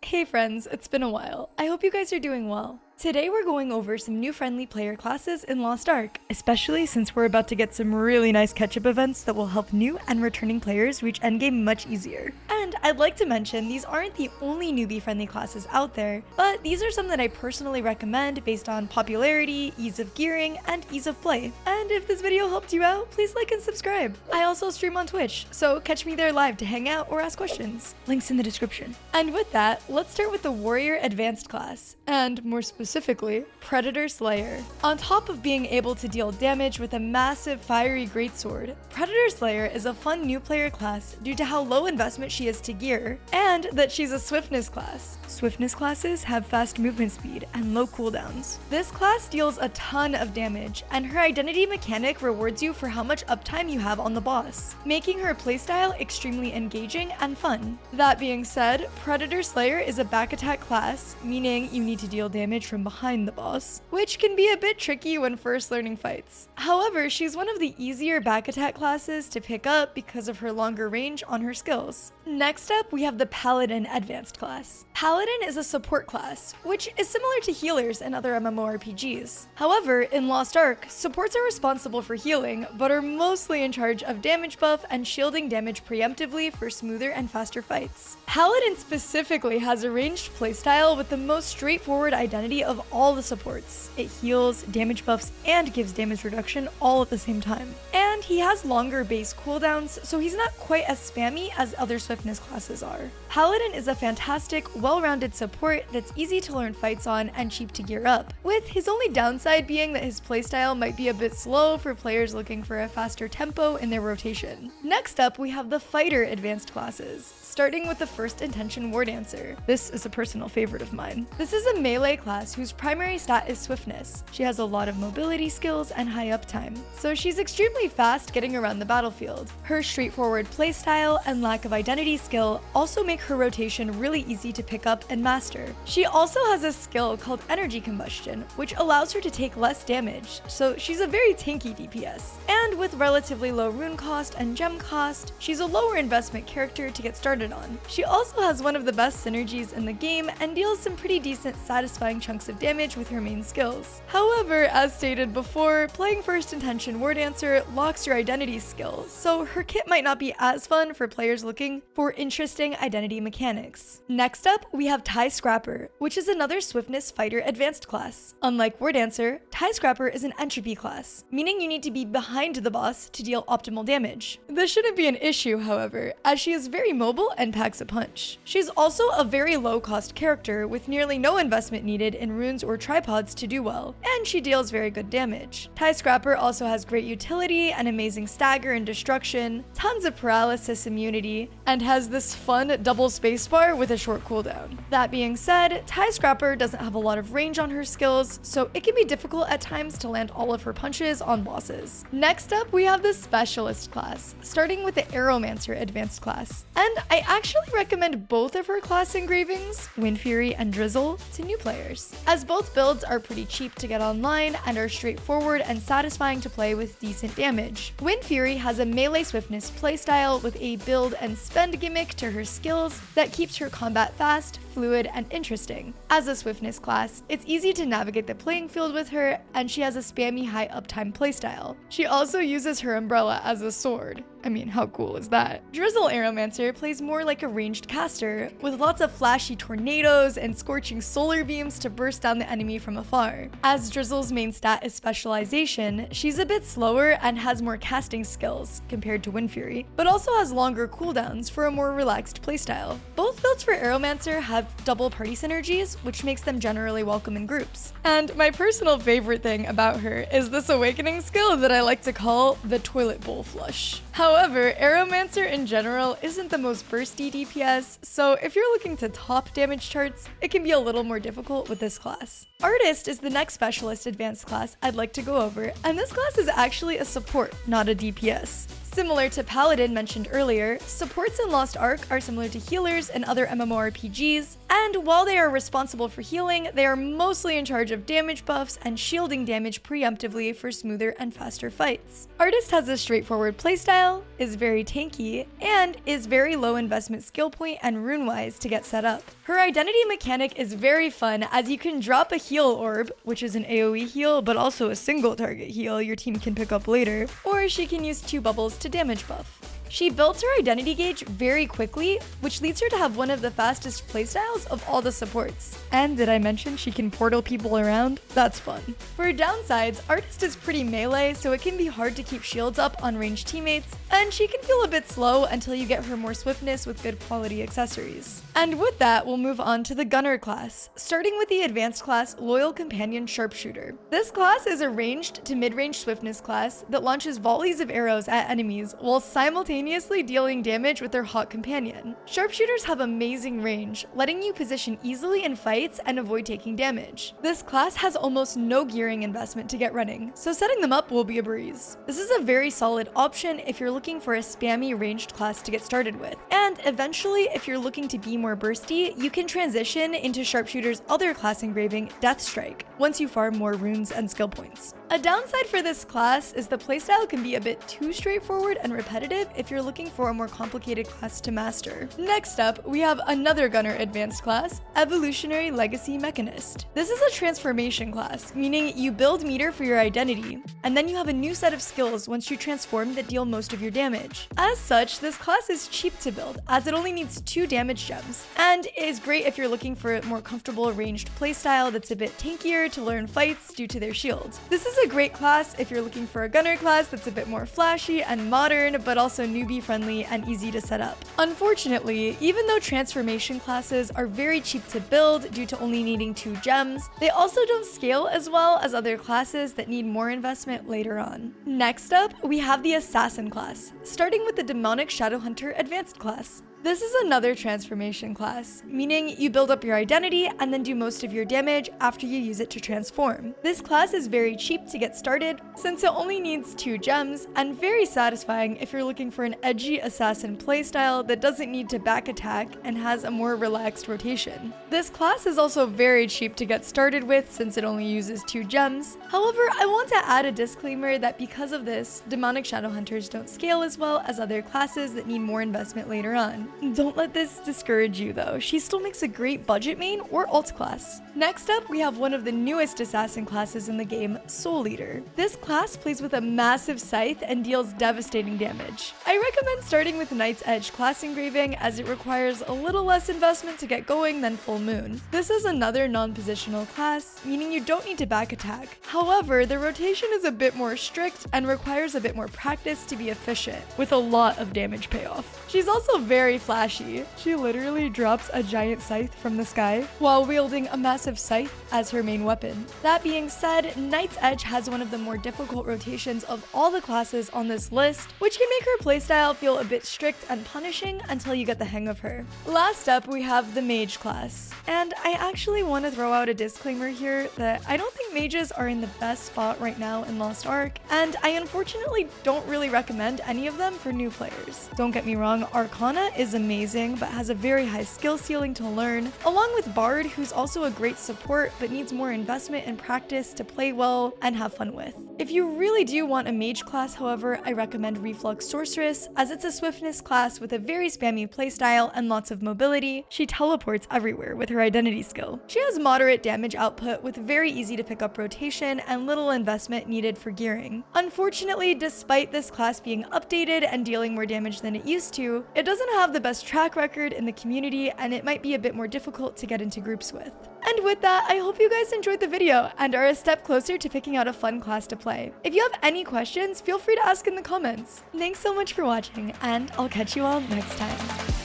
Hey friends, it's been a while. I hope you guys are doing well. Today we're going over some new friendly player classes in Lost Ark, especially since we're about to get some really nice catch-up events that will help new and returning players reach endgame much easier. And I'd like to mention these aren't the only newbie friendly classes out there, but these are some that I personally recommend based on popularity, ease of gearing, and ease of play. And if this video helped you out, please like and subscribe. I also stream on Twitch, so catch me there live to hang out or ask questions. Links in the description. And with that, let's start with the Warrior Advanced class, and more specifically, Predator Slayer. On top of being able to deal damage with a massive fiery greatsword, Predator Slayer is a fun new player class due to how low investment she is to gear, and that she's a swiftness class. Swiftness classes have fast movement speed and low cooldowns. This class deals a ton of damage, and her identity mechanic rewards you for how much uptime you have on the boss, making her playstyle extremely engaging and fun. That being said, Predator Slayer is a back attack class, meaning you need to deal damage from behind the boss, which can be a bit tricky when first learning fights. However, she's one of the easier back attack classes to pick up because of her longer range on her skills. Next up, we have the Paladin Advanced class. Paladin is a support class, which is similar to healers in other MMORPGs. However, in Lost Ark, supports are responsible for healing, but are mostly in charge of damage buff and shielding damage preemptively for smoother and faster fights. Paladin specifically has a ranged playstyle with the most straightforward identity of all the supports. It heals, damage buffs, and gives damage reduction all at the same time. And he has longer base cooldowns, so he's not quite as spammy as other swiftness classes are. Paladin is a fantastic, well-rounded support that's easy to learn fights on and cheap to gear up, with his only downside being that his playstyle might be a bit slow for players looking for a faster tempo in their rotation. Next up, we have the Fighter Advanced classes, starting with the First Intention War Dancer. This is a personal favorite of mine. This is a melee class whose primary stat is swiftness. She has a lot of mobility skills and high uptime, so she's extremely fast getting around the battlefield. Her straightforward playstyle and lack of identity skill also make her rotation really easy to pick up and master. She also has a skill called Energy Combustion, which allows her to take less damage, so she's a very tanky DPS. And with relatively low rune cost and gem cost, she's a lower investment character to get started on. She also has one of the best synergies in the game and deals some pretty decent satisfying chunks of damage with her main skills. However, as stated before, playing First Intention War Dancer locks your identity skill, so her kit might not be as fun for players looking for interesting identity mechanics. Next up, we have TIE Scrapper, which is another swiftness fighter advanced class. Unlike War Dancer, TIE Scrapper is an entropy class, meaning you need to be behind the boss to deal optimal damage. This shouldn't be an issue, however, as she is very mobile and packs a punch. She's also a very low-cost character with nearly no investment needed in runes or tripods to do well, and she deals very good damage. TIE Scrapper also has great utility and amazing stagger and destruction, tons of paralysis immunity, and has this fun double spacebar with a short cooldown. That being said, TIE Scrapper doesn't have a lot of range on her skills, so it can be difficult at times to land all of her punches on bosses. Next up, we have the Specialist class, starting with the Aeromancer Advanced class. And I actually recommend both of her class engravings, Wind Fury and Drizzle, to new players, as both builds are pretty cheap to get online and are straightforward and satisfying to play with decent damage. Wind Fury has a melee swiftness playstyle with a build and spend gimmick to her skills that keeps her combat fast, fluid, and interesting. As a swiftness class, it's easy to navigate the playing field with her, and she has a spammy high uptime playstyle. She also uses her umbrella as a sword. I mean, how cool is that? Drizzle Aeromancer plays more like a ranged caster, with lots of flashy tornadoes and scorching solar beams to burst down the enemy from afar. As Drizzle's main stat is specialization, she's a bit slower and has more casting skills compared to Wind Fury, but also has longer cooldowns for a more relaxed playstyle. Both builds for Aeromancer have double party synergies, which makes them generally welcome in groups. And my personal favorite thing about her is this awakening skill that I like to call the toilet bowl flush. However, Aeromancer in general isn't the most bursty DPS, so if you're looking to top damage charts, it can be a little more difficult with this class. Artist is the next Specialist Advanced class I'd like to go over, and this class is actually a support, not a DPS. Similar to Paladin mentioned earlier, supports in Lost Ark are similar to healers in other MMORPGs, and while they are responsible for healing, they are mostly in charge of damage buffs and shielding damage preemptively for smoother and faster fights. Artist has a straightforward playstyle, is very tanky, and is very low investment skill point and rune-wise to get set up. Her identity mechanic is very fun as you can drop a heal orb, which is an AoE heal but also a single target heal your team can pick up later, or she can use 2 bubbles to damage buff. She builds her identity gauge very quickly, which leads her to have one of the fastest playstyles of all the supports. And did I mention she can portal people around? That's fun. For downsides, Artist is pretty melee, so it can be hard to keep shields up on ranged teammates, and she can feel a bit slow until you get her more swiftness with good quality accessories. And with that, we'll move on to the Gunner class, starting with the advanced class Loyal Companion Sharpshooter. This class is a ranged to mid-range swiftness class that launches volleys of arrows at enemies while simultaneously dealing damage with their hot companion. Sharpshooters have amazing range, letting you position easily in fights and avoid taking damage. This class has almost no gearing investment to get running, so setting them up will be a breeze. This is a very solid option if you're looking for a spammy ranged class to get started with, and eventually if you're looking to be more bursty, you can transition into Sharpshooter's other class engraving, Death Strike, once you farm more runes and skill points. A downside for this class is the playstyle can be a bit too straightforward and repetitive if you're looking for a more complicated class to master. Next up, we have another Gunner advanced class, Evolutionary Legacy Mechanist. This is a transformation class, meaning you build meter for your identity, and then you have a new set of skills once you transform that deal most of your damage. As such, this class is cheap to build, as it only needs 2 damage gems, and is great if you're looking for a more comfortable ranged playstyle that's a bit tankier to learn fights due to their shield. This is a great class if you're looking for a Gunner class that's a bit more flashy and modern, but also newbie friendly and easy to set up. Unfortunately, even though transformation classes are very cheap to build due to only needing 2 gems, they also don't scale as well as other classes that need more investment later on. Next up, we have the Assassin class, starting with the Demonic Shadowhunter advanced class. This is another transformation class, meaning you build up your identity and then do most of your damage after you use it to transform. This class is very cheap to get started since it only needs 2 gems, and very satisfying if you're looking for an edgy assassin playstyle that doesn't need to back attack and has a more relaxed rotation. This class is also very cheap to get started with since it only uses 2 gems. However, I want to add a disclaimer that because of this, Demonic Shadowhunters don't scale as well as other classes that need more investment later on. Don't let this discourage you though, she still makes a great budget main or alt class. Next up, we have one of the newest assassin classes in the game, Soul Eater. This class plays with a massive scythe and deals devastating damage. I recommend starting with Knight's Edge class engraving as it requires a little less investment to get going than Full Moon. This is another non-positional class, meaning you don't need to back attack. However, the rotation is a bit more strict and requires a bit more practice to be efficient, with a lot of damage payoff. She's also very flashy. She literally drops a giant scythe from the sky while wielding a massive scythe as her main weapon. That being said, Knight's Edge has one of the more difficult rotations of all the classes on this list, which can make her playstyle feel a bit strict and punishing until you get the hang of her. Last up, we have the Mage class. And I actually want to throw out a disclaimer here that I don't think mages are in the best spot right now in Lost Ark, and I unfortunately don't really recommend any of them for new players. Don't get me wrong, Arcana is amazing, but has a very high skill ceiling to learn, along with Bard, who's also a great support but needs more investment and practice to play well and have fun with. If you really do want a mage class, however, I recommend Reflux Sorceress, as it's a swiftness class with a very spammy playstyle and lots of mobility. She teleports everywhere with her identity skill. She has moderate damage output with very easy to pick up rotation and little investment needed for gearing. Unfortunately, despite this class being updated and dealing more damage than it used to, it doesn't have the best track record in the community, and it might be a bit more difficult to get into groups with. And with that, I hope you guys enjoyed the video and are a step closer to picking out a fun class to play. If you have any questions, feel free to ask in the comments. Thanks so much for watching, and I'll catch you all next time.